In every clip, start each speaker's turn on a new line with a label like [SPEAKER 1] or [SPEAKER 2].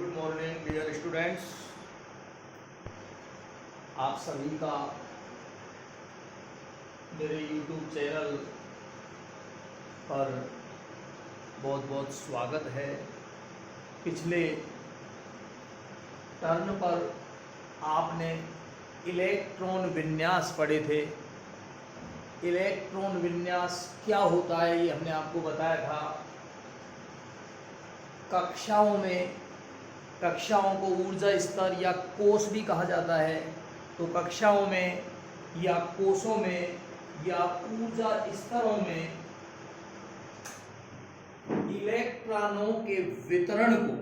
[SPEAKER 1] Good morning dear students. आप सभी का मेरे यूट्यूब चैनल पर बहुत बहुत स्वागत है। पिछले टर्न पर आपने इलेक्ट्रॉन विन्यास पढ़े थे। इलेक्ट्रॉन विन्यास क्या होता है ये हमने आपको बताया था। कक्षाओं को ऊर्जा स्तर या कोष भी कहा जाता है। तो कक्षाओं में या कोषों में या ऊर्जा स्तरों में इलेक्ट्रॉनों के वितरण को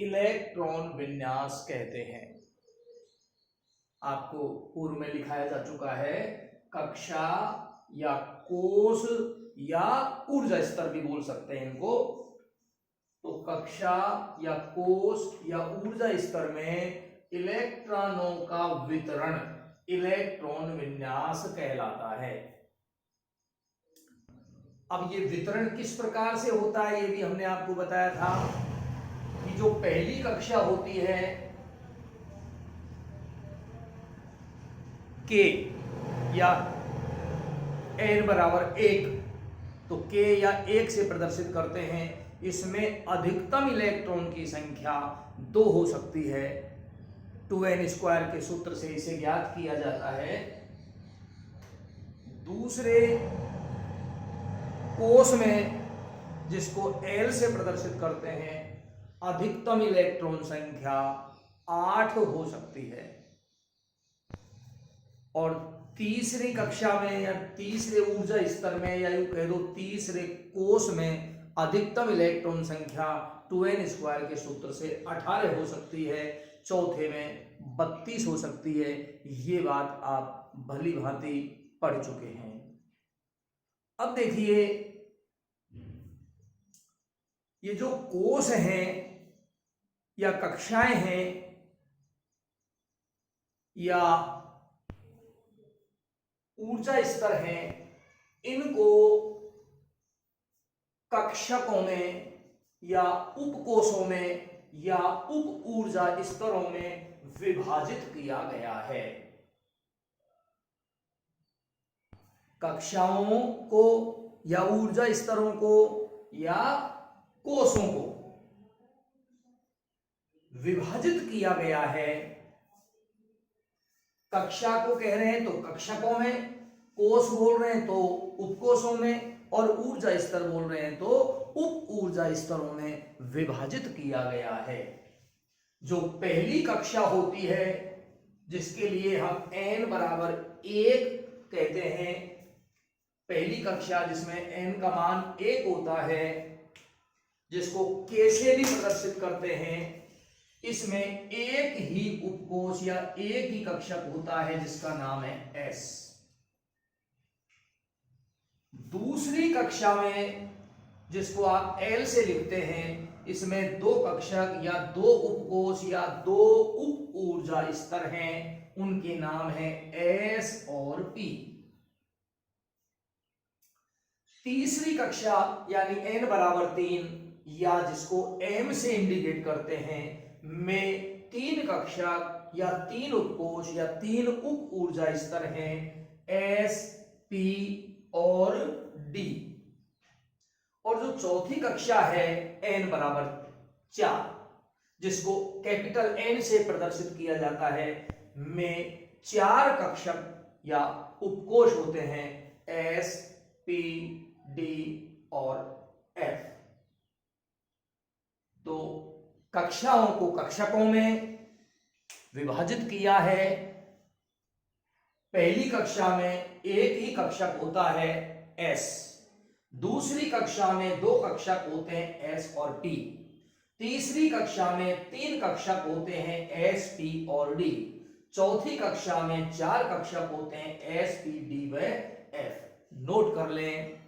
[SPEAKER 1] इलेक्ट्रॉन विन्यास कहते हैं। आपको पूर्व में लिखाया जा चुका है। कक्षा या कोष या ऊर्जा स्तर भी बोल सकते हैं इनको। तो कक्षा या कोष या ऊर्जा स्तर में इलेक्ट्रॉनों का वितरण इलेक्ट्रॉन विन्यास कहलाता है। अब ये वितरण किस प्रकार से होता है ये भी हमने आपको बताया था कि जो पहली कक्षा होती है के या n बराबर 1, तो k या 1 से प्रदर्शित करते हैं। इसमें अधिकतम इलेक्ट्रॉन की संख्या 2 हो सकती है। 2n² के सूत्र से इसे ज्ञात किया जाता है। दूसरे कोष में जिसको L से प्रदर्शित करते हैं, अधिकतम इलेक्ट्रॉन संख्या 8 हो सकती है। और तीसरी कक्षा में या तीसरे ऊर्जा स्तर में या यूं कह दो तीसरे कोष में अधिकतम इलेक्ट्रॉन संख्या 2n² के सूत्र से 18 हो सकती है। चौथे में 32 हो सकती है। ये बात आप भली भांति पढ़ चुके हैं। अब देखिए, ये जो कोष हैं या कक्षाएं हैं या ऊर्जा स्तर हैं, इनको कक्षकों में या उपकोषों में या उप ऊर्जा स्तरों में विभाजित किया गया है। कक्षाओं को या ऊर्जा स्तरों को या कोषों को विभाजित किया गया है। कक्षा को कह रहे हैं तो कक्षकों में, कोष बोल रहे हैं तो उपकोषों में, और ऊर्जा स्तर बोल रहे हैं तो उप ऊर्जा स्तरों में विभाजित किया गया है। जो पहली कक्षा होती है जिसके लिए हम n बराबर 1 कहते हैं, पहली कक्षा जिसमें n का मान 1 होता है, जिसको k से भी प्रदर्शित करते हैं, इसमें एक ही उपकोष या एक ही कक्षक होता है जिसका नाम है S। दूसरी कक्षा में जिसको आप L से लिखते हैं, इसमें 2 कक्षक या 2 उपकोष या 2 उप ऊर्जा स्तर हैं। उनके नाम है S और P। तीसरी कक्षा यानी n बराबर 3 या जिसको m से इंडिकेट करते हैं, में 3 कक्षक या 3 उपकोष या 3 उप ऊर्जा स्तर हैं, S, P और D। और जो चौथी कक्षा है n बराबर 4, जिसको कैपिटल N से प्रदर्शित किया जाता है, में 4 कक्षक या उपकोष होते हैं, S, P, D और F। तो कक्षाओं को कक्षकों में विभाजित किया है। पहली कक्षा में एक ही कक्षक होता है S, दूसरी कक्षा में 2 कक्षक होते हैं S और P, तीसरी कक्षा में 3 कक्षक होते हैं S, P और D, चौथी कक्षा में 4 कक्षक होते हैं S, P, D व F। नोट कर लें,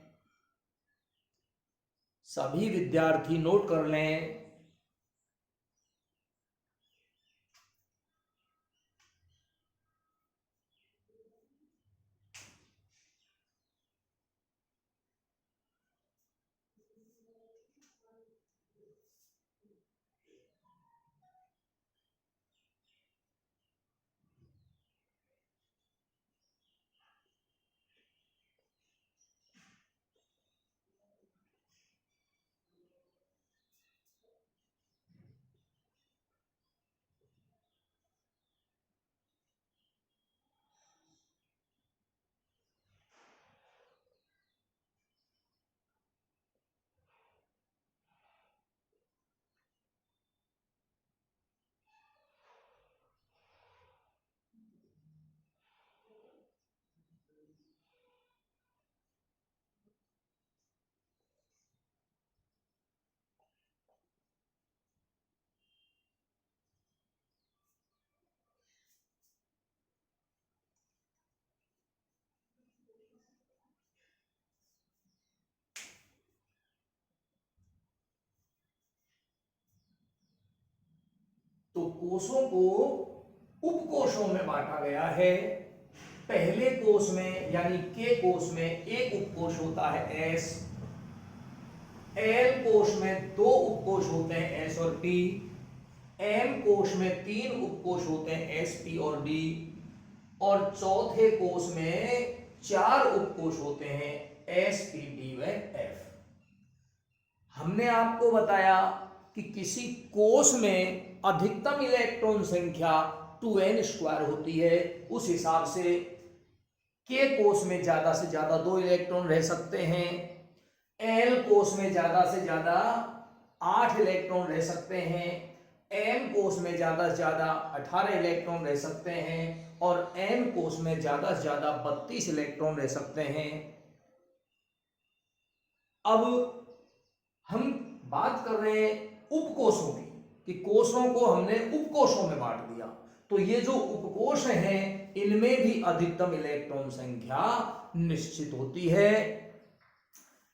[SPEAKER 1] सभी विद्यार्थी नोट कर लें। तो कोषों को उपकोषों में बांटा गया है। पहले कोष में यानी के कोष में एक उपकोष होता है एस, एल कोष में दो उपकोष होते हैं एस और टी, एम कोष में तीन उपकोष होते हैं एस, पी और डी, और चौथे कोष में चार उपकोष होते हैं एस, पी, डी व एफ। हमने आपको बताया कि किसी कोष में अधिकतम इलेक्ट्रॉन संख्या 2n² होती है, उस हिसाब से के कोष में ज्यादा से ज्यादा 2 इलेक्ट्रॉन रह सकते हैं, एल कोष में ज्यादा से ज्यादा 8 इलेक्ट्रॉन रह सकते हैं, एम कोष में ज्यादा से ज्यादा 18 इलेक्ट्रॉन रह सकते हैं, और एन कोष में ज्यादा से ज्यादा 32 इलेक्ट्रॉन रह सकते हैं। अब हम बात कर रहे हैं उपकोषों की, कि कोषों को हमने उपकोषों में बांट दिया, तो ये जो उपकोष हैं इनमें भी अधिकतम इलेक्ट्रॉन संख्या निश्चित होती है।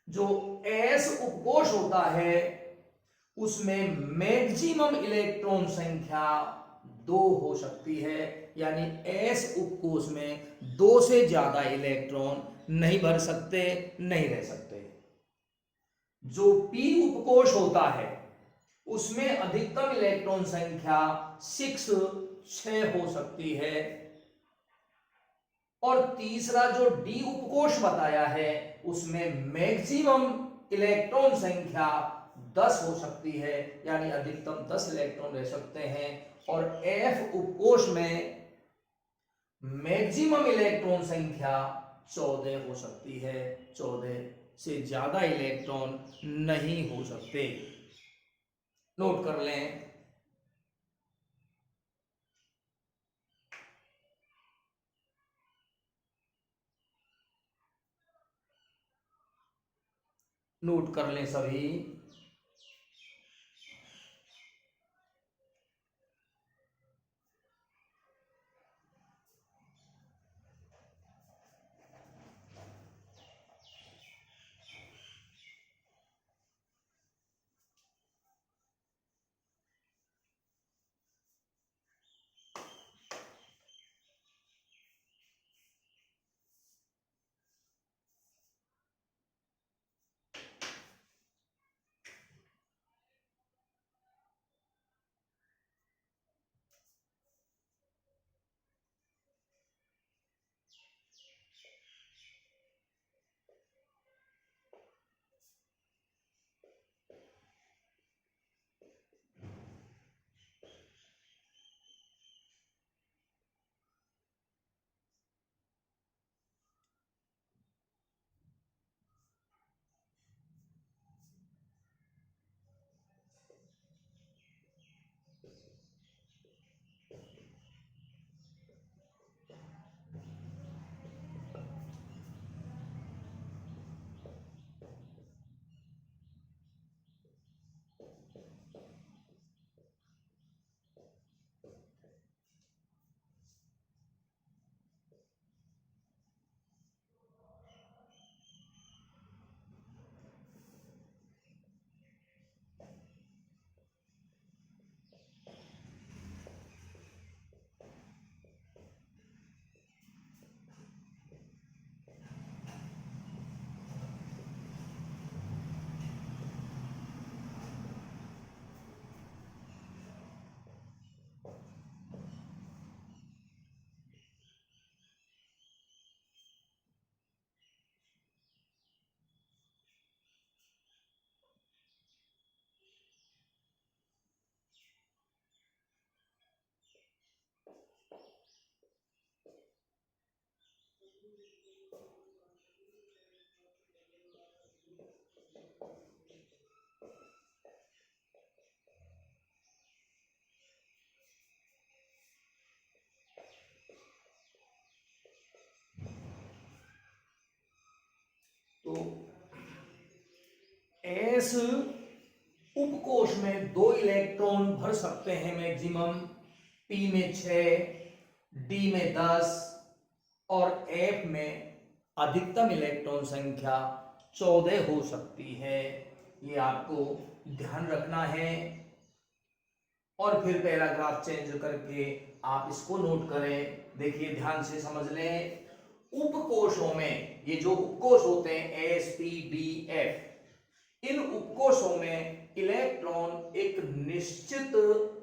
[SPEAKER 1] जो एस उपकोष होता है उसमें मैक्सिमम इलेक्ट्रॉन संख्या 2 हो सकती है, यानी एस उपकोष में 2 से ज्यादा इलेक्ट्रॉन नहीं भर सकते, नहीं रह सकते। जो पी उपकोष होता है उसमें अधिकतम इलेक्ट्रॉन संख्या 6 हो सकती है, और तीसरा जो डी उपकोष बताया है उसमें मैक्सिमम इलेक्ट्रॉन संख्या 10 हो सकती है, यानी अधिकतम 10 इलेक्ट्रॉन रह सकते हैं, और एफ उपकोष में मैक्सिमम इलेक्ट्रॉन संख्या 14 हो सकती है, 14 से ज्यादा इलेक्ट्रॉन नहीं हो सकते। नोट कर लें। नोट कर लें सभी। तो एस उपकोष में 2 इलेक्ट्रॉन भर सकते हैं मैक्सिमम, पी में 6, डी में 10 और एफ में अधिकतम इलेक्ट्रॉन संख्या 14 हो सकती है। ये आपको ध्यान रखना है। और फिर पैराग्राफ चेंज करके आप इसको नोट करें। देखिए ध्यान से समझ लें, उपकोशों में ये जो उपकोश होते हैं SPDF, इन उपकोशों में इलेक्ट्रॉन एक निश्चित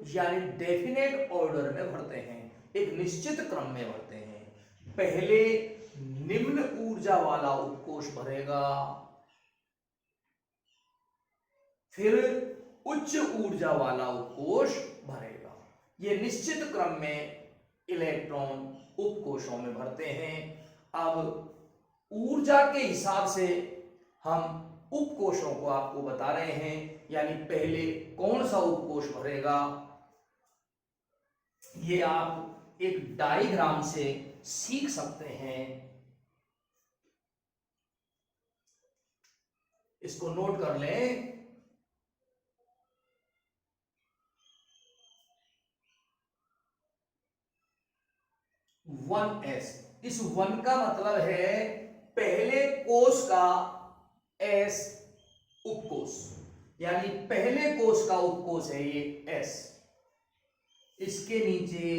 [SPEAKER 1] यानी डेफिनेट ऑर्डर में भरते हैं, एक निश्चित क्रम में भरते हैं। पहले निम्न ऊर्जा वाला उपकोश भरेगा, फिर उच्च ऊर्जा वाला उपकोश भरेगा। ये निश्चित क्रम में इलेक्ट्रॉन उपकोशों में भरते हैं। अब ऊर्जा के हिसाब से हम उपकोशों को आपको बता रहे हैं, यानी पहले कौन सा उपकोश भरेगा ये आप एक डायग्राम से सीख सकते हैं। इसको नोट कर लें। 1s, इस 1 का मतलब है पहले कोष का S उपकोष, यानी पहले कोष का उपकोष है ये S। इसके नीचे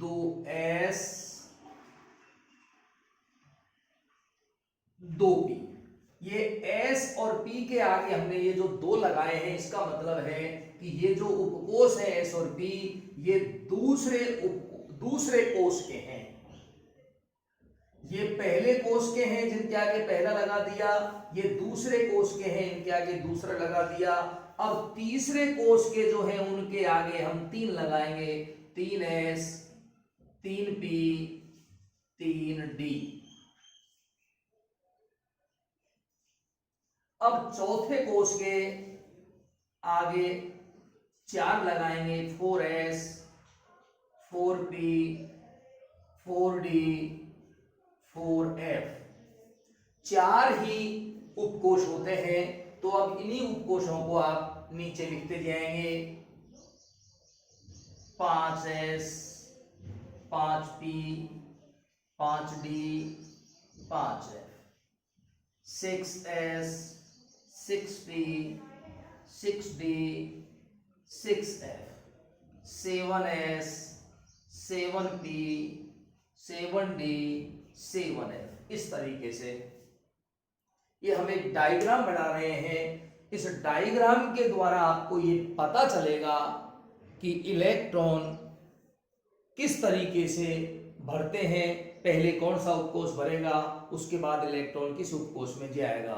[SPEAKER 1] 2s 2p, ये S और P के आगे हमने ये जो 2 लगाए हैं, इसका मतलब है कि ये जो उपकोष है S और P, ये दूसरे कोष के हैं। ये पहले कोष के हैं जिनके आगे पहला लगा दिया, ये दूसरे कोष के हैं इनके आगे दूसरा लगा दिया। अब तीसरे कोष के जो हैं उनके आगे हम 3 लगाएंगे, 3s 3p 3d। अब चौथे कोष के आगे 4 लगाएंगे, 4s 4p 4d 4f। 4 ही उपकोष होते हैं। तो अब इन्हीं उपकोषों को आप नीचे लिखते जाएंगे, 5s 5p 5d 5f, 6s 6p 6d 6f, 7s 7p 7d 7f। इस तरीके से ये हम एक डायग्राम बना रहे हैं। इस डायग्राम के द्वारा आपको ये पता चलेगा कि इलेक्ट्रॉन किस तरीके से भरते हैं, पहले कौन सा उपकोष भरेगा, उसके बाद इलेक्ट्रॉन किस उपकोष में जाएगा।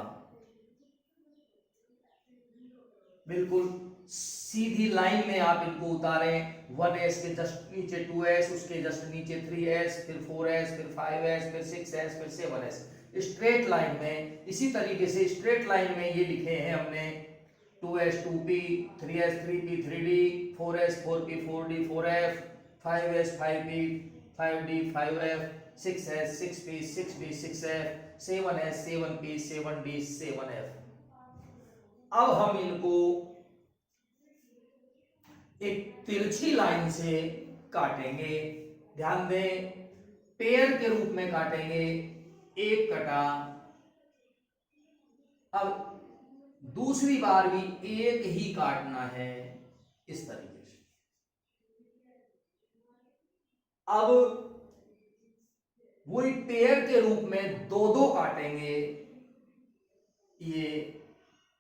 [SPEAKER 1] बिल्कुल सीधी लाइन में आप इनको उतारें, 1s के जस्ट नीचे 2s, उसके जस्ट नीचे 3s, फिर 4s, फिर 5s, फिर 6s, फिर 7s, स्ट्रेट लाइन में। इसी तरीके से स्ट्रेट लाइन में ये लिखे हैं हमने 2s 2p 3s 3p 3d 4s 4p 4d 4f 5s 5p 5d 5f 6s 6p 6d 6f 7s 7p 7d 7f। अब हम इनको एक तिरछी लाइन से काटेंगे। ध्यान दें, पेयर के रूप में काटेंगे, एक कटा। अब दूसरी बार भी एक ही काटना है, इस तरीके से। अब वही पेयर के रूप में 2-2 काटेंगे। ये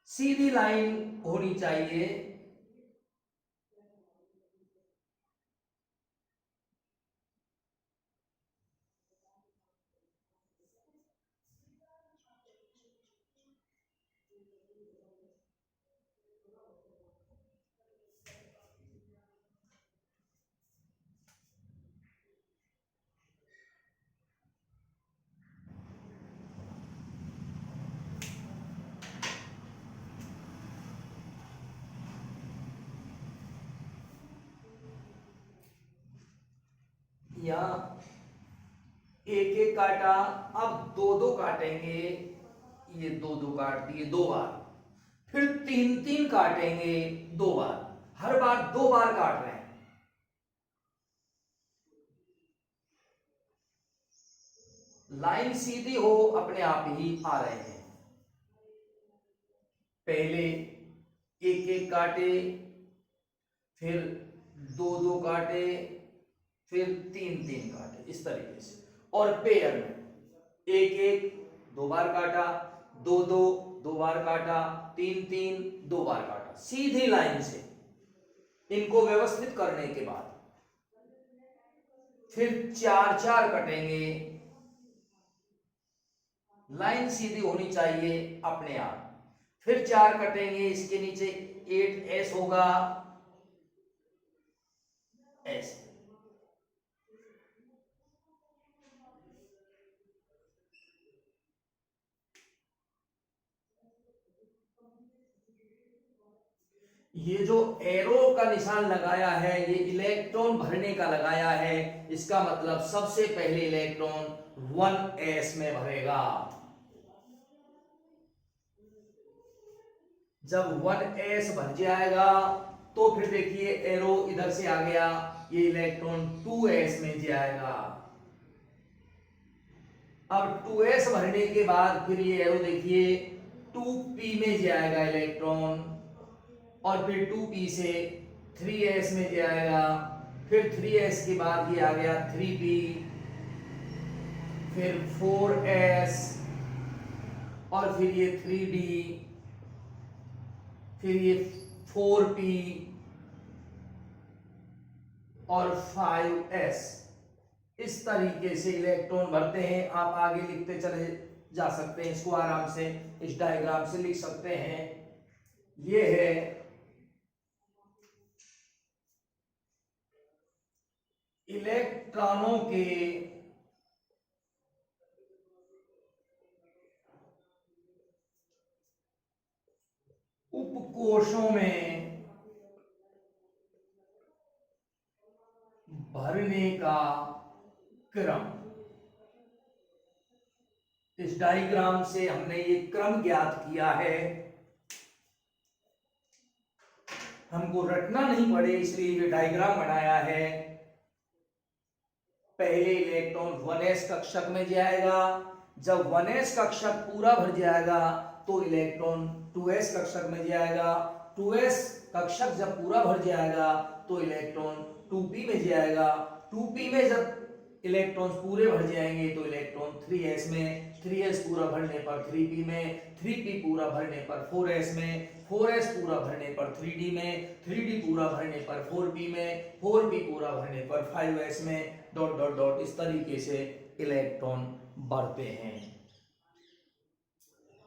[SPEAKER 1] सीधी लाइन होनी चाहिए। या एक एक काटा, अब 2-2 काटेंगे। ये 2-2 काट दिए 2 बार, फिर 3-3 काटेंगे 2 बार, हर बार 2 बार काट रहे हैं। लाइन सीधी हो, अपने आप ही आ रहे हैं। पहले एक एक काटे, फिर दो दो कांटे, फिर तीन तीन कांटे, इस तरीके से। और पेयर में एक एक दो बार काटा, दो दो दो बार काटा, तीन तीन दो बार काटा, सीधी लाइन से। इनको व्यवस्थित करने के बाद फिर चार चार कटेंगे। लाइन सीधी होनी चाहिए अपने आप। फिर चार कटेंगे, इसके नीचे 8s होगा, ऐसे। ये जो एरो का निशान लगाया है, ये इलेक्ट्रॉन भरने का लगाया है। इसका मतलब सबसे पहले इलेक्ट्रॉन 1s में भरेगा। जब 1s भर जाएगा तो फिर देखिए एरो इधर से आ गया, ये इलेक्ट्रॉन 2s में जाएगा। अब 2s भरने के बाद फिर ये एरो देखिए 2p में जाएगा इलेक्ट्रॉन, और फिर 2p से 3s में जाएगा। फिर 3s के बाद ये आ गया 3p, फिर 4s, और फिर ये 3d, फिर ये 4p और 5s। इस तरीके से इलेक्ट्रॉन भरते हैं। आप आगे लिखते चले जा सकते हैं, इसको आराम से इस डायग्राम से लिख सकते हैं। ये है इलेक्ट्रॉनों के उपकोषों में भरने का क्रम। इस डायग्राम से हमने ये क्रम ज्ञात किया है। हमको रटना नहीं पड़े इसलिए ये डायग्राम बनाया है। पहले इलेक्ट्रॉन 1s कक्षक में जाएगा। जब 1s कक्षक पूरा भर जाएगा तो इलेक्ट्रॉन 2s कक्षक में जाएगा। 2s कक्षक जब पूरा भर जाएगा तो इलेक्ट्रॉन 2p में जाएगा। 2p में जब इलेक्ट्रॉन्स पूरे भर जाएंगे तो इलेक्ट्रॉन 3s में, 3s पूरा भरने पर 3p में, 3p पूरा भरने पर 4s में, 4s पूरा भरने पर 3d में, 3d पूरा भरने पर 4p में, 4p पूरा भरने पर 5s में, डॉट डॉट डॉट, इस तरीके से इलेक्ट्रॉन बढ़ते हैं।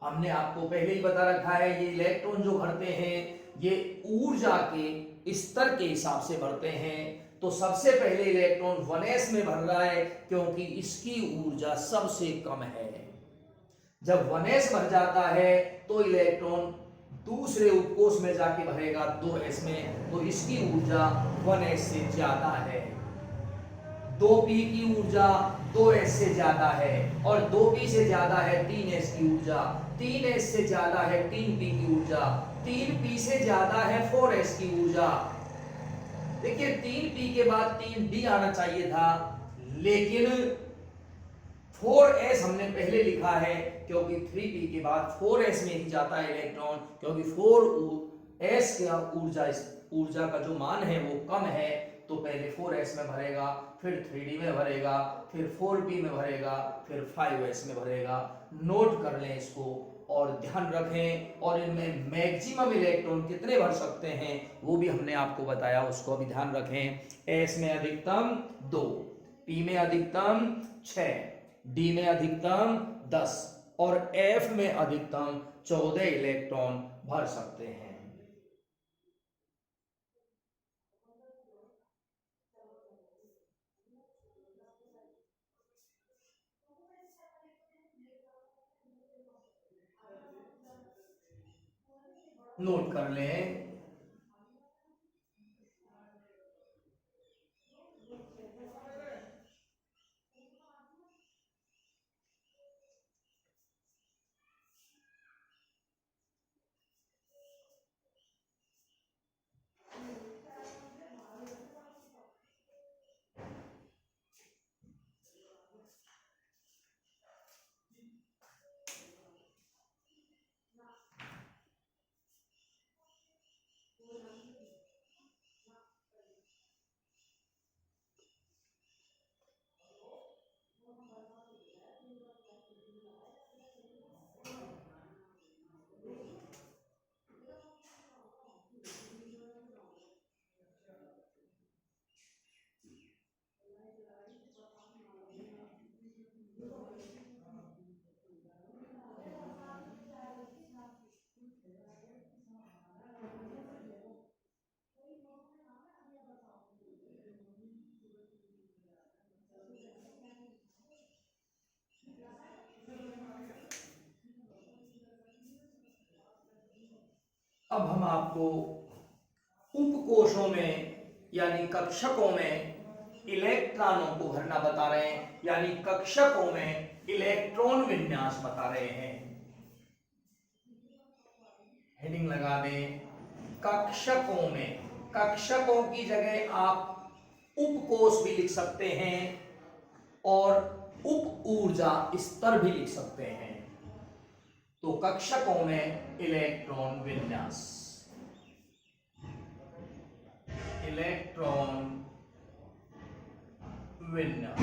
[SPEAKER 1] हमने आपको पहले ही बता रखा है ये इलेक्ट्रॉन जो भरते हैं ये ऊर्जा के स्तर के हिसाब से भरते हैं। तो सबसे पहले इलेक्ट्रॉन 1s में भर रहा है क्योंकि इसकी ऊर्जा सबसे कम है। जब 1s भर जाता है तो इलेक्ट्रॉन दूसरे उपकोष में जाके भरेगा 2s में, तो इसकी ऊर्जा 1s से ज्यादा है। 2p की ऊर्जा 2s से ज्यादा है, और 2p से ज्यादा है 3s की ऊर्जा, 3s से ज्यादा है 3p की ऊर्जा, 3p से ज्यादा है 4s की ऊर्जा। देखिए 3p के बाद 3d आना चाहिए था, लेकिन 4s हमने पहले लिखा है क्योंकि 3p के बाद 4s में ही जाता है इलेक्ट्रॉन, क्योंकि 4s का ऊर्जा का जो मान है वो कम है। तो पहले 4s में भरेगा, फिर 3d में भरेगा, फिर 4p में भरेगा, फिर 5s में भरेगा। नोट कर लें इसको और ध्यान रखें। और इनमें मैक्सिमम इलेक्ट्रॉन कितने भर सकते हैं वो भी हमने आपको बताया, उसको भी ध्यान रखें। s में अधिकतम 2, p में अधिकतम 6, d में अधिकतम 10 और f में अधिकतम 14 इलेक्ट्रॉन भर सकते हैं। नोट कर लें। अब हम आपको उपकोषों में यानी कक्षकों में इलेक्ट्रॉनों को भरना बता रहे हैं, यानी कक्षकों में इलेक्ट्रॉन विन्यास बता रहे हैं। हेडिंग लगा दें कक्षकों में। कक्षकों की जगह आप उपकोष भी लिख सकते हैं और उप ऊर्जा स्तर भी लिख सकते हैं। तो कक्षकों में इलेक्ट्रॉन विन्यास, इलेक्ट्रॉन विन्यास।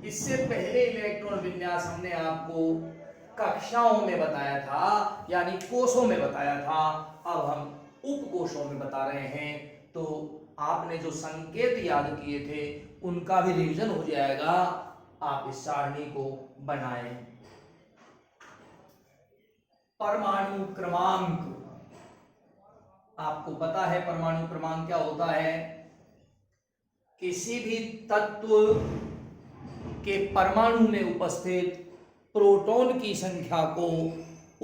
[SPEAKER 1] इससे पहले इलेक्ट्रॉन विन्यास हमने आपको कक्षाओं में बताया था, यानी कोषों में बताया था। अब हम उपकोषों में बता रहे हैं। तो आपने जो संकेत याद किए थे उनका भी रिवीजन हो जाएगा। आप इस सारणी को बनाएं। परमाणु क्रमांक, आपको पता है परमाणु क्रमांक क्या होता है? किसी भी तत्व के परमाणु में उपस्थित प्रोटॉन की संख्या को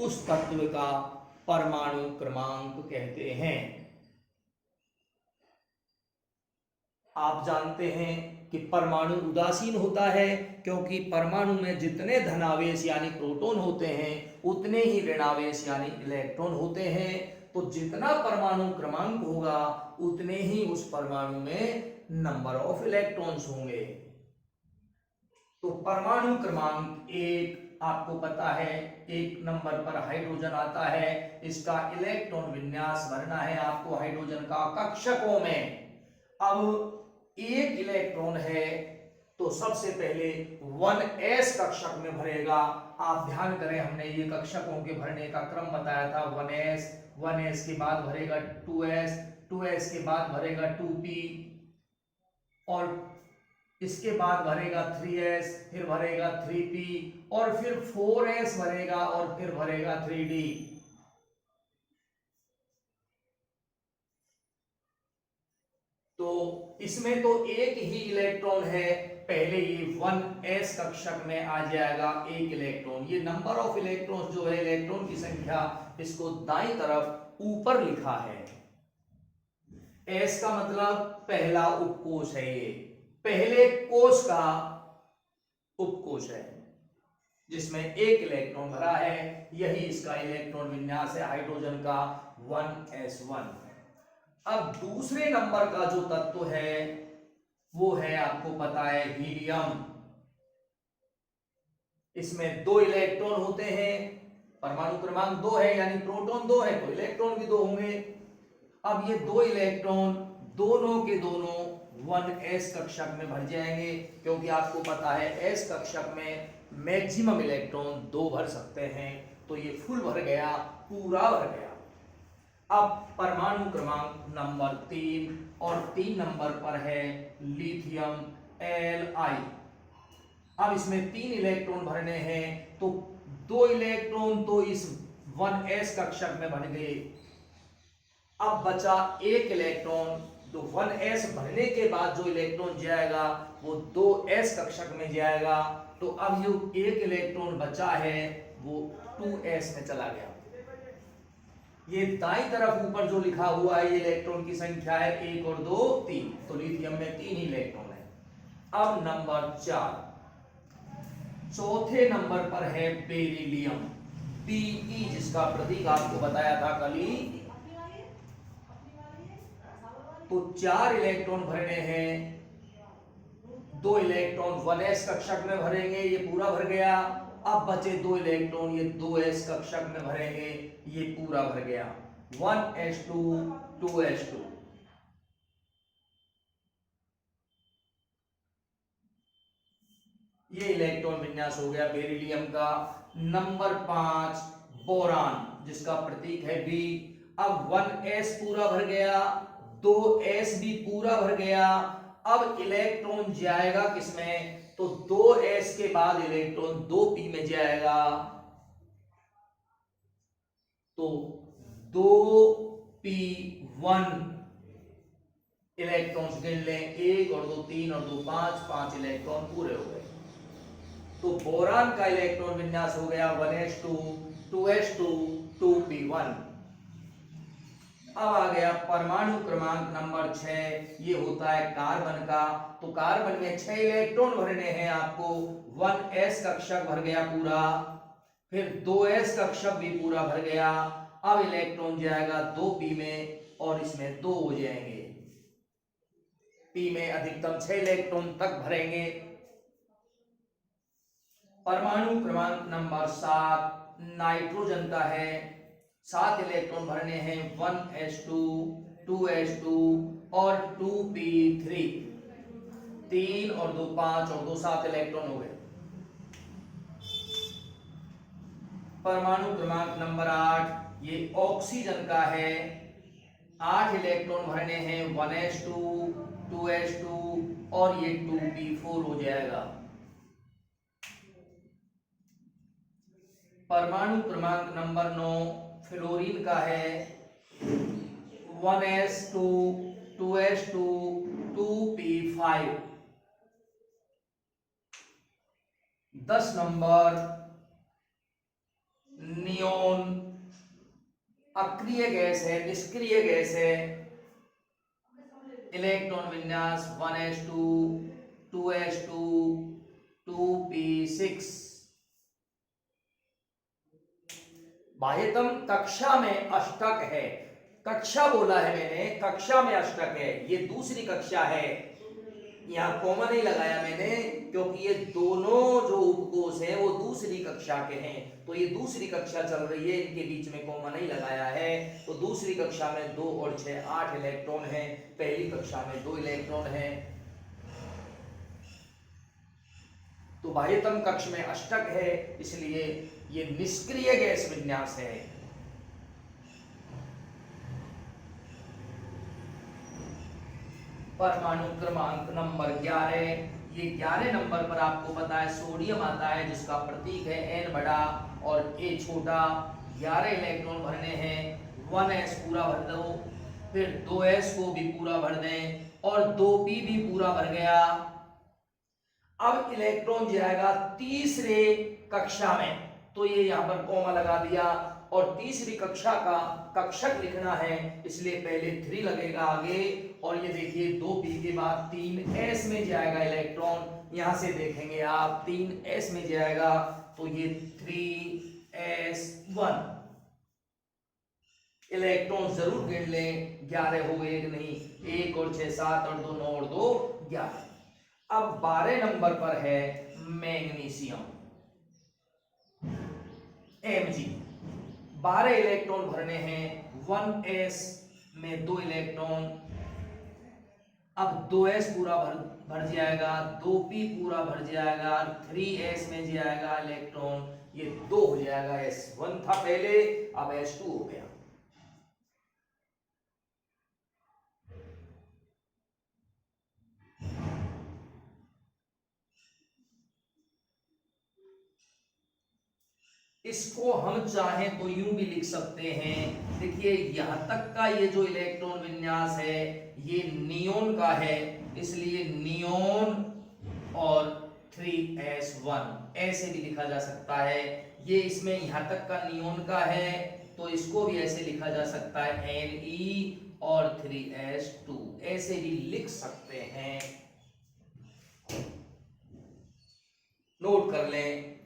[SPEAKER 1] उस तत्व का परमाणु क्रमांक कहते हैं। आप जानते हैं कि परमाणु उदासीन होता है, क्योंकि परमाणु में जितने धनावेश यानी प्रोटॉन होते हैं उतने ही ऋणावेश यानी इलेक्ट्रॉन होते हैं। तो जितना परमाणु क्रमांक होगा उतने ही उस परमाणु में नंबर ऑफ इलेक्ट्रॉन्स होंगे। तो परमाणु क्रमांक 1 आपको पता है, 1 नंबर पर हाइड्रोजन आता है। इसका इलेक्ट्रॉन विन्यास भरना है आपको हाइड्रोजन का कक्षकों में। अब 1 इलेक्ट्रॉन है तो सबसे पहले 1s कक्षक में भरेगा। आप ध्यान करें, हमने ये कक्षकों के भरने का क्रम बताया था। 1s के बाद भरेगा 2s के बाद भरेगा 2p और इसके बाद भरेगा 3s, फिर भरेगा 3p और फिर 4s भरेगा और फिर भरेगा 3d। तो इसमें तो एक ही इलेक्ट्रॉन है, पहले ये 1s कक्षक में आ जाएगा 1 इलेक्ट्रॉन। ये नंबर ऑफ इलेक्ट्रॉन्स जो है, इलेक्ट्रॉन की संख्या, इसको दाईं तरफ ऊपर लिखा है। s का मतलब पहला उपकोष है, ये पहले कोष का उपकोष है जिसमें 1 इलेक्ट्रॉन भरा है। यही इसका इलेक्ट्रॉन विन्यास है हाइड्रोजन का 1s1। अब दूसरे नंबर का जो तत्व है वो है, आपको पता है, हीलियम। इसमें 2 इलेक्ट्रॉन होते हैं। परमाणु क्रमांक 2 है यानी प्रोटॉन 2 है तो इलेक्ट्रॉन भी 2 होंगे। अब ये 2 इलेक्ट्रॉन दोनों के दोनों 1s कक्षक में भर जाएंगे, क्योंकि आपको पता है s कक्षक में मैक्सिमम इलेक्ट्रॉन 2 भर सकते हैं। तो ये फुल भर गया, पूरा भर गया। अब परमाणु क्रमांक नंबर 3 और 3 नंबर पर है लिथियम Li। अब इसमें 3 इलेक्ट्रॉन भरने हैं तो 2 इलेक्ट्रॉन तो इस 1s कक्षक में भर गए। अब बचा 1 इलेक्ट्रॉन, तो 1s भरने के बाद जो इलेक्ट्रॉन जाएगा वो 2s कक्षक में जाएगा। तो अब जो 1 इलेक्ट्रॉन बचा है वो 2s में चला गया। ये दाईं तरफ ऊपर जो लिखा हुआ है, ये इलेक्ट्रॉन की संख्या है 1 और 2 3। तो लिथियम में 3 ही इलेक्ट्रॉन है। अब नंबर 4, चौथे नंबर पर है बेरिलियम, Be, जिसका प्रतीक आपको बताया था कल ही। तो 4 इलेक्ट्रॉन भरने हैं। 2 इलेक्ट्रॉन 1s कक्षक में भरेंगे, ये पूरा भर गया। अब बचे 2 इलेक्ट्रॉन, ये 2s कक्षक में भरेंगे, ये पूरा भर गया। 1s2 2s2। ये इलेक्ट्रॉन विन्यास हो गया बेरिलियम का। नंबर 5 बोरान, जिसका प्रतीक है B। अब 1s पूरा भर गया, 2s भी पूरा भर गया। अब इलेक्ट्रॉन जाएगा किसमें? तो 2s के बाद इलेक्ट्रॉन 2p में जाएगा। तो 2p1 इलेक्ट्रॉन्स गिन लें, 1 और 2 3 और 2 5 इलेक्ट्रॉन पूरे हो गए। तो बोरान का इलेक्ट्रॉन विन्यास हो गया 1s2 2s2 2p1। अब आ गया परमाणु क्रमांक नंबर 6, ये होता है कार्बन का। तो कार्बन में 6 इलेक्ट्रॉन भरने हैं आपको। 1s कक्षक भर गया पूरा, फिर 2s कक्षक भी पूरा भर गया। अब इलेक्ट्रॉन जाएगा 2p में और इसमें 2 हो जाएंगे। p में अधिकतम 6 इलेक्ट्रॉन तक भरेंगे। परमाणु क्रमांक नंबर 7 नाइट्रोजन का है। 7 इलेक्ट्रॉन भरने हैं। 1s2, 2s2 और 2p3। 3 और 2 5 और 2 7 इलेक्ट्रॉन हो गए। परमाणु क्रमांक नंबर 8 ये ऑक्सीजन का है। 8 इलेक्ट्रॉन भरने हैं। 1s2, 2s2 और ये 2p4 हो जाएगा। परमाणु क्रमांक नंबर 9 फ्लोरीन का है। 1s2, 2s2, 2p5। 10 number neon अक्रिय gas है, निष्क्रिय गैस है। इलेक्ट्रॉन विन्यास 1s2, 2s2, 2p6। बाह्यतम कक्षा में अष्टक है। कक्षा बोला है मैंने, कक्षा में अष्टक है। ये दूसरी कक्षा है। यहाँ कॉमा नहीं लगाया मैंने क्योंकि ये दोनों जो उपकोष हैं वो दूसरी कक्षा के हैं। तो ये दूसरी कक्षा चल रही है, इनके बीच में कॉमा नहीं लगाया है। तो दूसरी कक्षा में 2 और 6 8 इलेक्ट्रॉन हैं। पहली कक्षा में 2 इलेक्ट्रॉन हैं। तो बाह्यतम कक्ष में अष्टक है, इसलिए ये निष्क्रिय गैस विन्यास है। परमाणु क्रमांक नंबर 11, ये 11 नंबर पर आपको पता है सोडियम आता है, जिसका प्रतीक है N बड़ा और A छोटा। 11 इलेक्ट्रॉन भरने हैं। 1s पूरा भर दो, फिर 2s को भी पूरा भर दें और 2p भी पूरा भर गया। अब इलेक्ट्रॉन जाएगा तीसरे कक्षा में, तो ये यहां पर कॉमा लगा दिया। और तीसरी कक्षा का कक्षक लिखना है, इसलिए पहले 3 लगेगा आगे। और ये देखिए 2p के बाद 3s में जाएगा इलेक्ट्रॉन। यहां से देखेंगे आप 3s में जाएगा, तो ये 3s1। इलेक्ट्रॉन जरूर गिन लें, 11 हो गए कि नहीं। 1 और 6 7 और 2 9 और 2 11। अब 12 नंबर पर है मैग्नीशियम, Mg। 12 इलेक्ट्रॉन भरने हैं। 1s में 2 इलेक्ट्रॉन। अब 2s पूरा भर जाएगा, 2p पूरा भर जाएगा, 3s में जाएगा इलेक्ट्रॉन, ये 2 हो जाएगा। s1 था पहले, अब s2 हो गया। इसको हम चाहें तो यूं भी लिख सकते हैं। देखिए यहां तक का ये जो इलेक्ट्रॉन विन्यास है ये नियोन का है, इसलिए नियोन और 3s1 ऐसे भी लिखा जा सकता है। ये इसमें यहां तक का नियोन का है, तो इसको भी ऐसे लिखा जा सकता है Ne और 3s2 ऐसे भी लिख सकते हैं। नोट कर लें।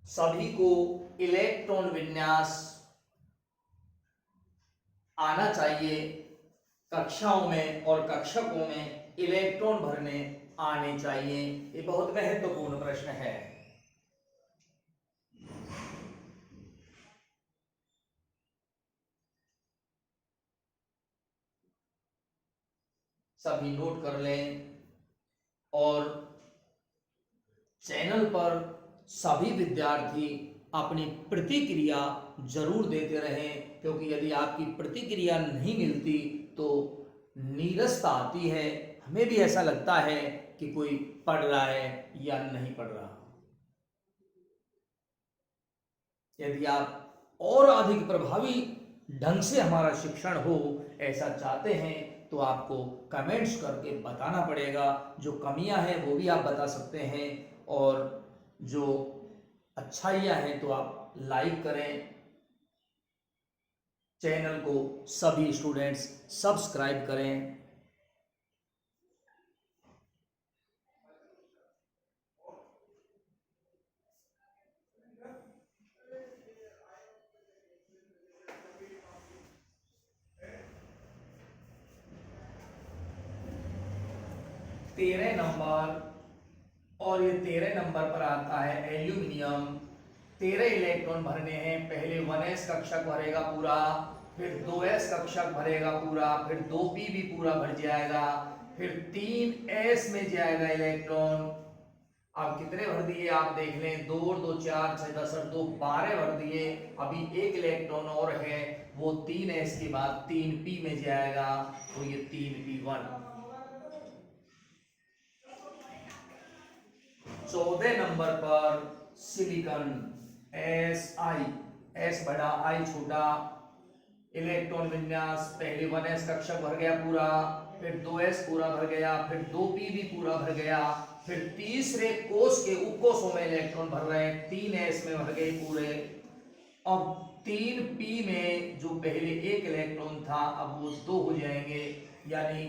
[SPEAKER 1] सभी को इलेक्ट्रॉन विन्यास आना चाहिए। कक्षाओं में और कक्षकों में इलेक्ट्रॉन भरने आने चाहिए। ये बहुत महत्वपूर्ण प्रश्न है। सभी नोट कर लें और चैनल पर सभी विद्यार्थी अपनी प्रतिक्रिया जरूर देते रहें, क्योंकि यदि आपकी प्रतिक्रिया नहीं मिलती तो नीरसता आती है। हमें भी ऐसा लगता है कि कोई पढ़ रहा है या नहीं पढ़ रहा। यदि आप और अधिक प्रभावी ढंग से हमारा शिक्षण हो ऐसा चाहते हैं तो आपको कमेंट्स करके बताना पड़ेगा। जो कमियां हैं वो भी आप बता सकते हैं, और जो अच्छाइयां हैं तो आप लाइक करें। चैनल को सभी स्टूडेंट्स सब्सक्राइब करें। तेरह नंबर, और ये 13 नंबर पर आता है एल्यूमिनियम। 13 इलेक्ट्रॉन भरने हैं। पहले 1s कक्षक भरेगा पूरा, फिर 2s कक्षक भरेगा पूरा, फिर 2p भी पूरा भर जाएगा, फिर 3s में जाएगा इलेक्ट्रॉन। अब कितने भर दिए आप देख लें, 2 और 2 4 6 10 और 2 12 भर दिए। अभी एक इलेक्ट्रॉन और है, वो 3s के बाद 3p में जाएगा, तो ये 3p1। 14 नंबर पर सिलिकॉन Si, S बड़ा I छोटा। इलेक्ट्रॉन विन्यास, पहले 1s कक्षक भर गया पूरा, फिर 2s पूरा भर गया, फिर 2p भी पूरा भर गया, फिर तीसरे कोष के उपकोषों में इलेक्ट्रॉन भर रहे हैं, 3s में भर गए पूरे। अब 3p में जो पहले एक इलेक्ट्रॉन था अब वो 2 हो जाएंगे, यानी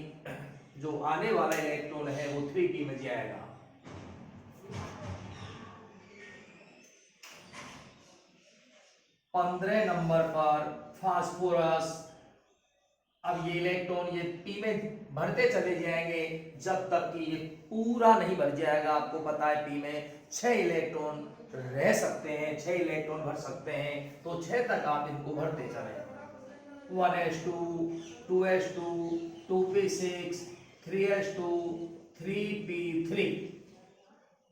[SPEAKER 1] जो आने वाला इलेक्ट्रॉन है वो 3p में जाएगा। 15 नंबर पर फास्फोरस। अब ये इलेक्ट्रॉन ये पी में भरते चले जाएंगे जब तक कि ये पूरा नहीं भर जाएगा। आपको पता है पी में 6 इलेक्ट्रॉन रह सकते हैं, 6 इलेक्ट्रॉन भर सकते हैं, तो 6 तक आप इनको भरते चले। 1s2, 2s2, 2p6, 3s2, 3p3।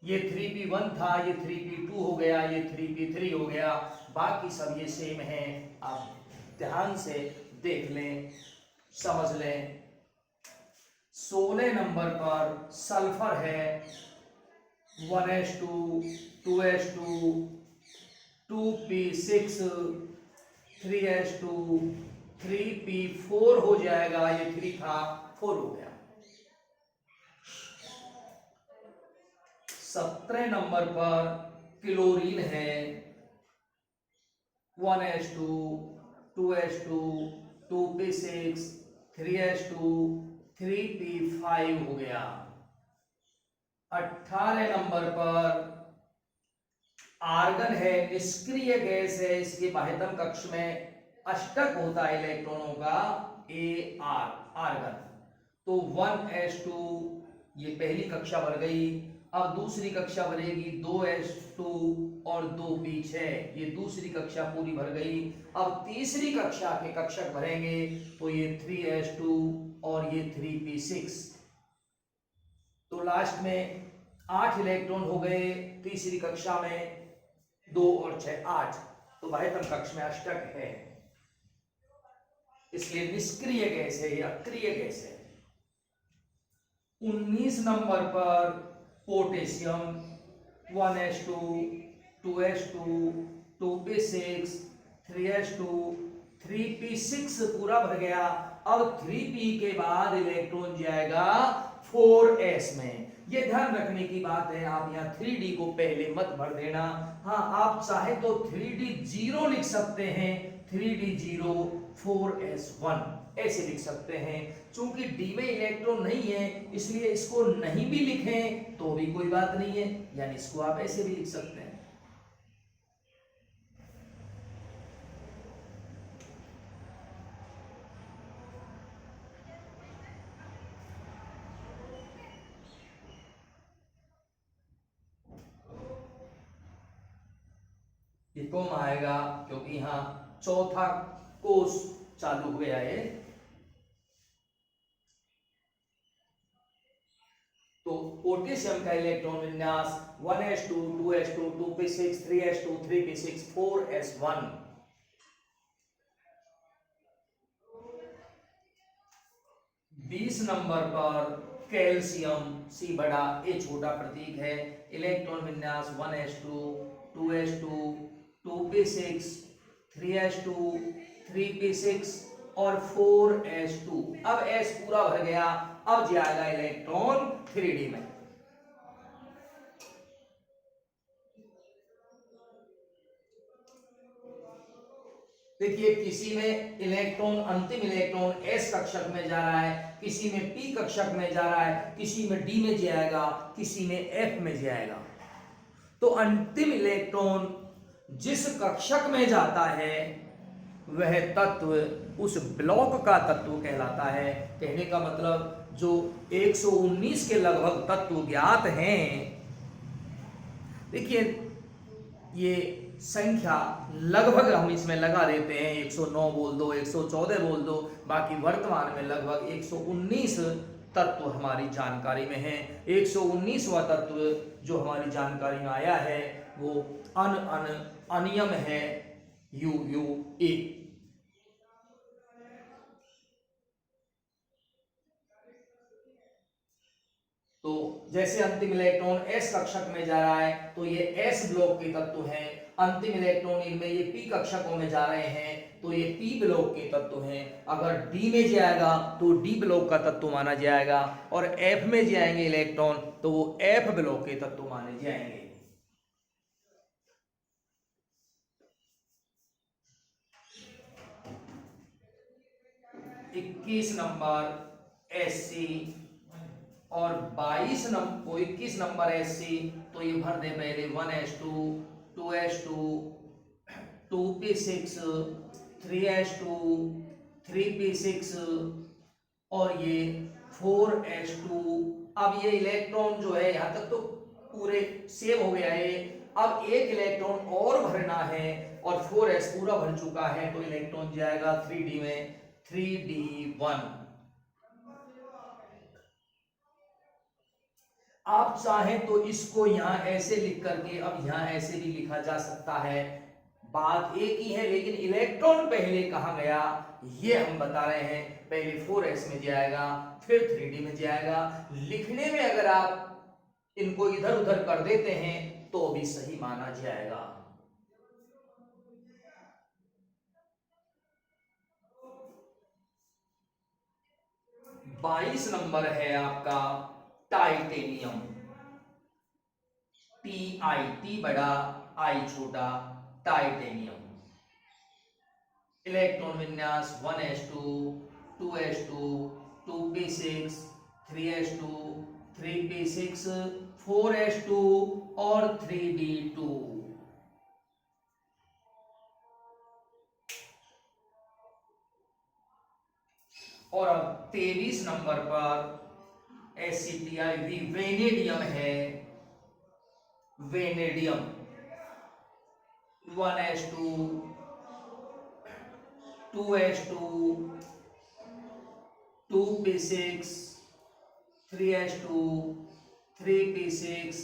[SPEAKER 1] ये 3p1 था, ये 3p2 हो गया, ये 3p3 हो गया। बाकी सब ये सेम है, आप ध्यान से देख लें, समझ लें। 16 नंबर पर सल्फर है। 1s2, 2s2, 2p6, 3s2, 3p4 हो जाएगा। ये 3 था, 4 हो गया। 17 नंबर पर क्लोरीन है। 1s2, 2s2, 2p6, 3s2, 3p5 हो गया। 18 नंबर पर आर्गन है, निष्क्रिय गैस है। इसके बाह्यतम कक्ष में अष्टक होता है इलेक्ट्रॉनों का, आर्गन। तो 1s2 ये पहली कक्षा भर गई। अब दूसरी कक्षा भरेगी 2s2 और 2p6, ये दूसरी कक्षा पूरी भर गई। अब तीसरी कक्षा के कक्षक भरेंगे, तो ये 3s2 और ये 3p6। तो लास्ट में 8 इलेक्ट्रॉन हो गए तीसरी कक्षा में, 2 और 6 8। तो बाह्यतम कक्ष में अष्टक है, इसलिए निष्क्रिय गैस है, या अक्रिय गैस है। 19 नंबर पर potassium. 1s2, 2s2, 2p6, 3s2, 3p6 पूरा भर गया। अब 3p के बाद इलेक्ट्रॉन जाएगा 4s में। ये ध्यान रखने की बात है, आप यहाँ 3d को पहले मत भर देना। हाँ, आप चाहे तो 3d 0 लिख सकते हैं, 3d 0 4s1 ऐसे लिख सकते हैं। चूंकि डी में इलेक्ट्रॉन नहीं है इसलिए इसको नहीं भी लिखें तो भी कोई बात नहीं है, यानी इसको आप ऐसे भी लिख सकते हैं। ये कौन आएगा क्योंकि यहाँ चौथा कोष चालू हो गया है। तो पोटेशियम का इलेक्ट्रॉन विन्यास 1s2, 2s2, 2p6, 3s2, 3p6, 4s1। 20 number पर कैल्शियम, C बड़ा A छोटा प्रतीक है। इलेक्ट्रॉन विन्यास 1s2, 2s2, 2p6, 3s2, 3p6, और 4s2। अब s पूरा भर गया, अब जाएगा इलेक्ट्रॉन 3d में। देखिए किसी में इलेक्ट्रॉन, अंतिम इलेक्ट्रॉन s कक्षक में जा रहा है, किसी में p कक्षक में जा रहा है, किसी में d में जाएगा, किसी में f में जाएगा। तो अंतिम इलेक्ट्रॉन जिस कक्षक में जाता है वह तत्व उस ब्लॉक का तत्व कहलाता है। कहने का मतलब जो 119 के लगभग तत्व ज्ञात हैं, देखिए ये संख्या लगभग हम इसमें लगा देते हैं, 109 बोल दो, 114 बोल दो, बाकी वर्तमान में लगभग 119 तत्व हमारी जानकारी में है। 119वां तत्व जो हमारी जानकारी में आया है वो अनियम है UUA। तो जैसे अंतिम इलेक्ट्रॉन s कक्षक में जा रहा है तो ये s ब्लॉक के तत्व हैं। अंतिम इलेक्ट्रॉन इनमें ये p कक्षकों में जा रहे हैं तो ये p ब्लॉक के तत्व हैं। अगर d में जाएगा तो d ब्लॉक का तत्व माना जाएगा, और f में जाएंगे इलेक्ट्रॉन तो वो f ब्लॉक के तत्व माने जाएंगे। इक्कीस नंबर SC और 22 नंबर 21 नंबर SC, तो ये भर दे पहले 1s2 2s2 2p6 3s2 3p6 और ये 4s2। अब ये इलेक्ट्रॉन जो है यहां तक तो पूरे सेव हो गया है। अब एक इलेक्ट्रॉन और भरना है और 4s पूरा भर चुका है तो इलेक्ट्रॉन जाएगा 3d में, 3d1। आप चाहें तो इसको यहां ऐसे लिख करके अब यहां ऐसे भी लिखा जा सकता है, बात एक ही है, लेकिन इलेक्ट्रॉन पहले कहां गया ये हम बता रहे हैं। पहले 4s में जाएगा फिर 3d में जाएगा। लिखने में अगर आप इनको इधर उधर कर देते हैं तो भी सही माना जाएगा। बाईस नंबर है आपका टाइटेनियम, T बड़ा I छोटा, टाइटेनियम। इलेक्ट्रॉन विन्यास 1s2 2s2 2p6 3s2 3p6 4s2 और 3d2। और अब 23 नंबर पर SCPI वेनेडियम है। Vanadium 1s2 2s2 2p6 3s2 3p6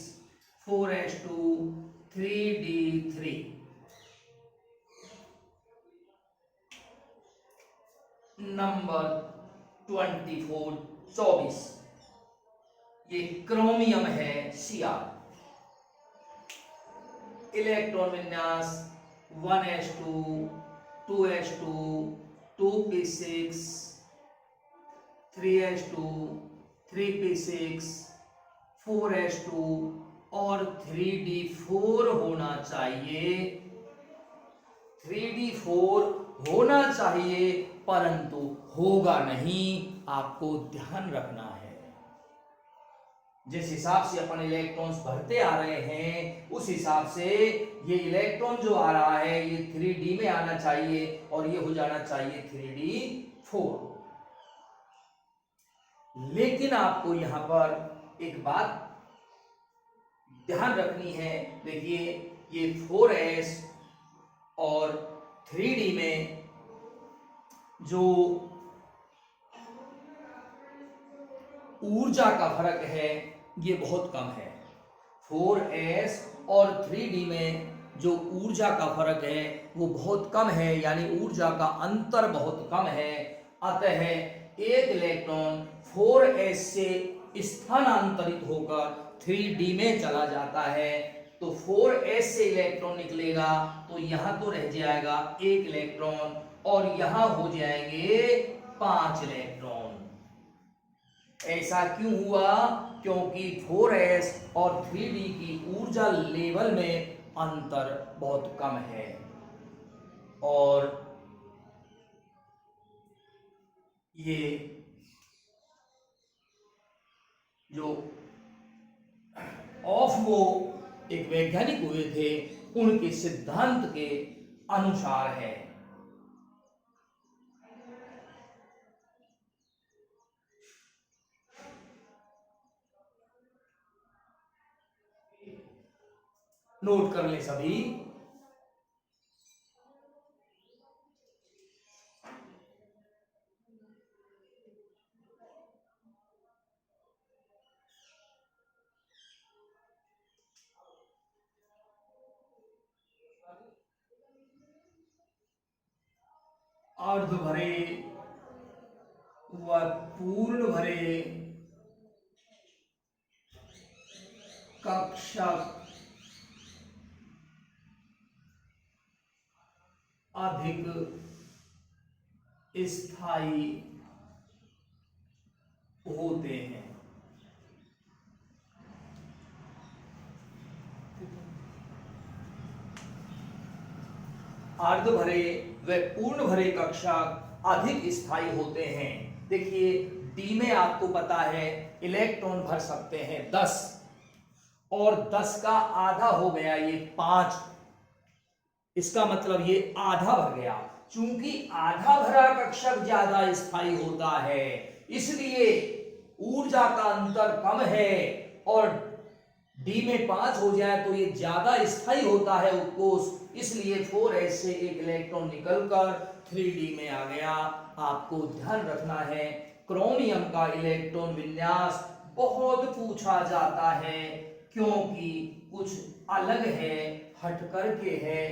[SPEAKER 1] 4s2 3d3। Number 24 24 ये क्रोमियम है Cr। इलेक्ट्रॉन विन्यास 1s2 2s2 2p6 3s2 3p6 4s2 और 3d4 होना चाहिए। 3d4 होना चाहिए परंतु होगा नहीं, आपको ध्यान रखना है। जिस हिसाब से अपन इलेक्ट्रॉन्स भरते आ रहे हैं उस हिसाब से ये इलेक्ट्रॉन जो आ रहा है ये 3d में आना चाहिए और ये हो जाना चाहिए 3d4। लेकिन आपको यहां पर एक बात ध्यान रखनी है। देखिए ये 4s और 3d में जो ऊर्जा का फर्क है ये बहुत कम है। 4s और 3d में जो ऊर्जा का फर्क है वो बहुत कम है, यानी ऊर्जा का अंतर बहुत कम है। अतः एक इलेक्ट्रॉन 4s से स्थानांतरित होकर 3d में चला जाता है तो 4s से इलेक्ट्रॉन निकलेगा तो यहां तो रह जाएगा एक इलेक्ट्रॉन और यहां हो जाएंगे 5 इलेक्ट्रॉन। ऐसा क्यों हुआ? क्योंकि 4s और 3d की ऊर्जा लेवल में अंतर बहुत कम है। और ये जो ऑफ वो एक वैज्ञानिक हुए थे, उनके सिद्धांत के अनुसार है। नोट कर ले सभी। अर्ध भरे व पूर्ण भरे कक्षक अधिक स्थायी होते हैं। अर्ध भरे व पूर्ण भरे कक्षक अधिक स्थायी होते हैं। देखिए डी में आपको पता है इलेक्ट्रॉन भर सकते हैं 10, और 10 का आधा हो गया ये 5। इसका मतलब ये आधा भर गया। चूंकि आधा भरा कक्षक ज्यादा स्थायी होता है, इसलिए ऊर्जा का अंतर कम है, और डी में 5 हो जाए तो ये ज्यादा स्थायी होता है उपकोष, इसलिए 4s से एक इलेक्ट्रॉन निकलकर 3d में आ गया। आपको ध्यान रखना है, क्रोमियम का इलेक्ट्रॉन विन्यास बहुत पूछा जाता है, क्योंकि कुछ अलग है, हटकर के है।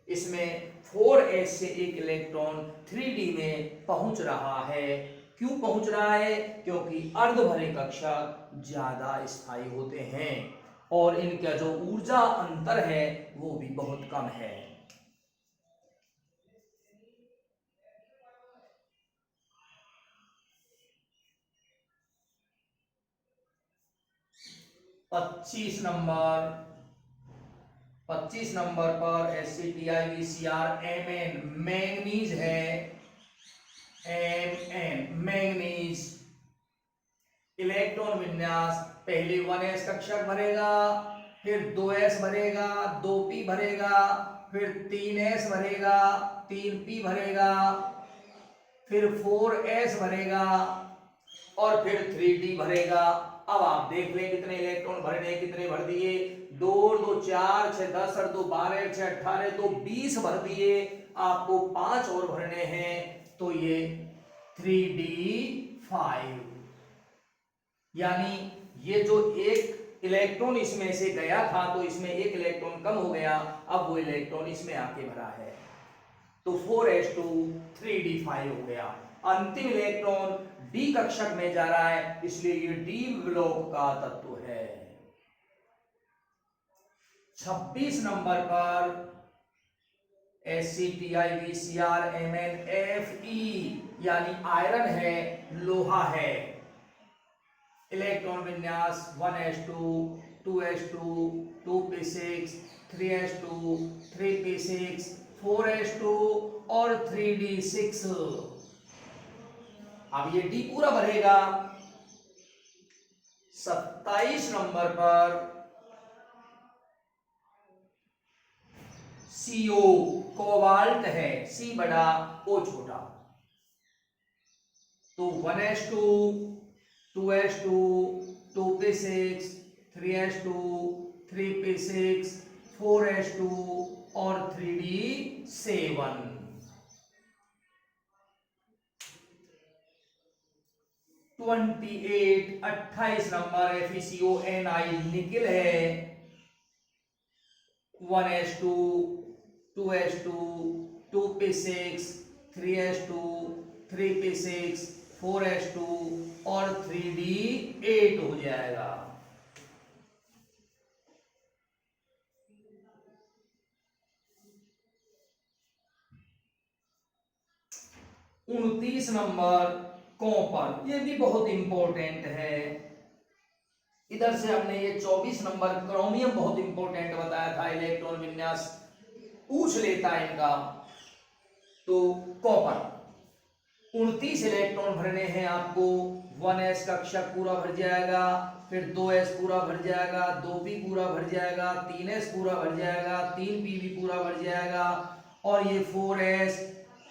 [SPEAKER 1] इसमें 4s से एक इलेक्ट्रॉन 3d में पहुंच रहा है। क्यों पहुंच रहा है? क्योंकि अर्ध भरे कक्षक ज्यादा स्थायी होते हैं और इनका जो ऊर्जा अंतर है वो भी बहुत कम है। पच्चीस नंबर पर AcTIVCr मैंगनीज है। मैंगनीज इलेक्ट्रॉन विन्यास पहले 1s कक्षक भरेगा, फिर 2s भरेगा, 2p भरेगा, फिर 3s भरेगा, 3p भरेगा, फिर 4s भरेगा और फिर 3d भरेगा। अब आप देख लें कितने इलेक्ट्रॉन भरने, कितने भर दिए। 2 2 4 6 10 और 2 12 6 18 तो 20 भर दिए। आपको 5 और भरने हैं, तो ये 3d5, यानी ये जो एक इलेक्ट्रॉन इसमें से गया था तो इसमें एक इलेक्ट्रॉन कम हो गया, अब वो इलेक्ट्रॉन इसमें आके भरा है, तो 4s2 3d5 हो गया। अंतिम इलेक्ट्रॉन डी कक्षक में जा रहा है, इसलिए ये डी ब्लॉक का तत्व है। 26 नंबर पर AcTIVCrMnFe यानी आयरन है, लोहा है। इलेक्ट्रॉन विन्यास 1s2 2s2 2p6 3s2 3p6 4s2 और 3d6। अब ये डी पूरा भरेगा। 27 नंबर पर CO कोबाल्ट है, C बड़ा O छोटा, तो 1s2 2s2 2p6 3s2 3p6 4s2 और 3d7। 28 नंबर FeCONi निकिल है। 1s2 2s2 2p6 3s2 3p6 4s2 और 3d8 हो जाएगा। 29 नंबर कॉपर, ये भी बहुत इंपॉर्टेंट है। इधर से हमने ये 24 नंबर क्रोमियम बहुत इंपॉर्टेंट बताया था, इलेक्ट्रॉन विन्यास पूछ लेता है इनका। तो कॉपर 29 इलेक्ट्रॉन भरने हैं आपको। 1s कक्षक पूरा भर जाएगा, फिर 2s पूरा भर जाएगा, 2p पूरा भर जाएगा, 3s पूरा भर जाएगा, 3p भी पूरा भर जाएगा, और ये 4s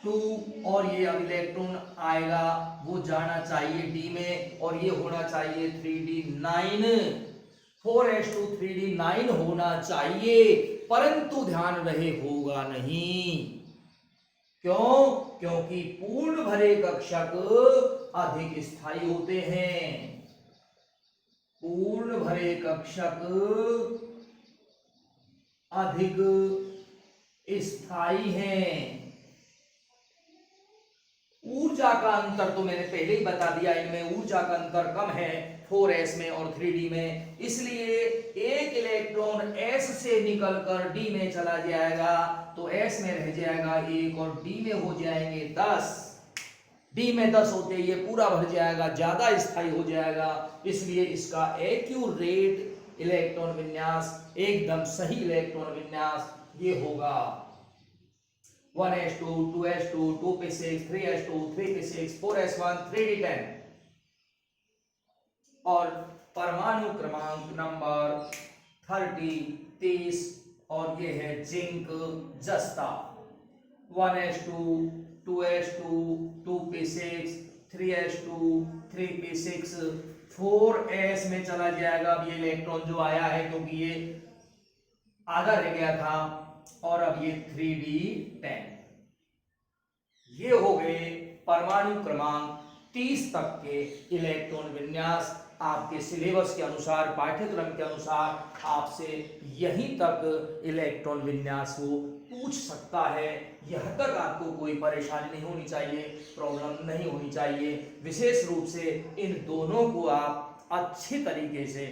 [SPEAKER 1] 2, और ये अब इलेक्ट्रॉन आएगा वो जाना चाहिए d में, और ये होना चाहिए 3d9। 4s2 3d9 होना चाहिए, परंतु ध्यान रहे होगा नहीं। क्यों? क्योंकि पूर्ण भरे कक्षक अधिक स्थायी होते हैं। पूर्ण भरे कक्षक अधिक स्थायी हैं। ऊर्जा का अंतर तो मैंने पहले ही बता दिया, इनमें ऊर्जा का अंतर कम है 4s में और 3d में, इसलिए एक इलेक्ट्रॉन s से निकलकर d में चला जाएगा तो s में रह जाएगा 1 और d में हो जाएंगे 10। d में 10 होते ये पूरा भर जाएगा, ज्यादा स्थायी हो जाएगा, इसलिए इसका एक्यूरेट इलेक्ट्रॉन विन्यास, एकदम सही इलेक्ट्रॉन विन्यास ये होगा 1s2 2s2 2p6 3s2 3p6 4s1 3d10। और परमाणु क्रमांक नंबर 30 और ये है जिंक जस्ता। 1s2 2s2 2p6 3s2 3p6 4s में चला जाएगा। अब ये इलेक्ट्रॉन जो आया है क्योंकि ये आधा रह गया था, और अब ये 3d10। ये हो गए परमाणु क्रमांक 30 तक के इलेक्ट्रॉन विन्यास। आपके सिलेबस के अनुसार, पाठ्यक्रम के अनुसार आपसे यहीं तक इलेक्ट्रॉन विन्यास को पूछ सकता है। यहां तक आपको कोई परेशानी नहीं होनी चाहिए, प्रॉब्लम नहीं होनी चाहिए। विशेष रूप से इन दोनों को आप अच्छी तरीके से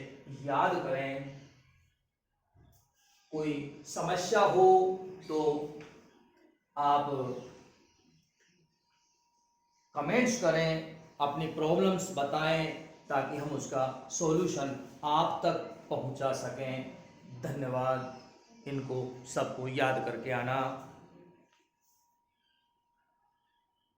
[SPEAKER 1] याद करें। कोई समस्या हो तो आप कमेंट्स करें, अपनी प्रॉब्लम्स बताएं, ताकि हम उसका सॉल्यूशन आप तक पहुंचा सकें। धन्यवाद। इनको सबको याद करके आना।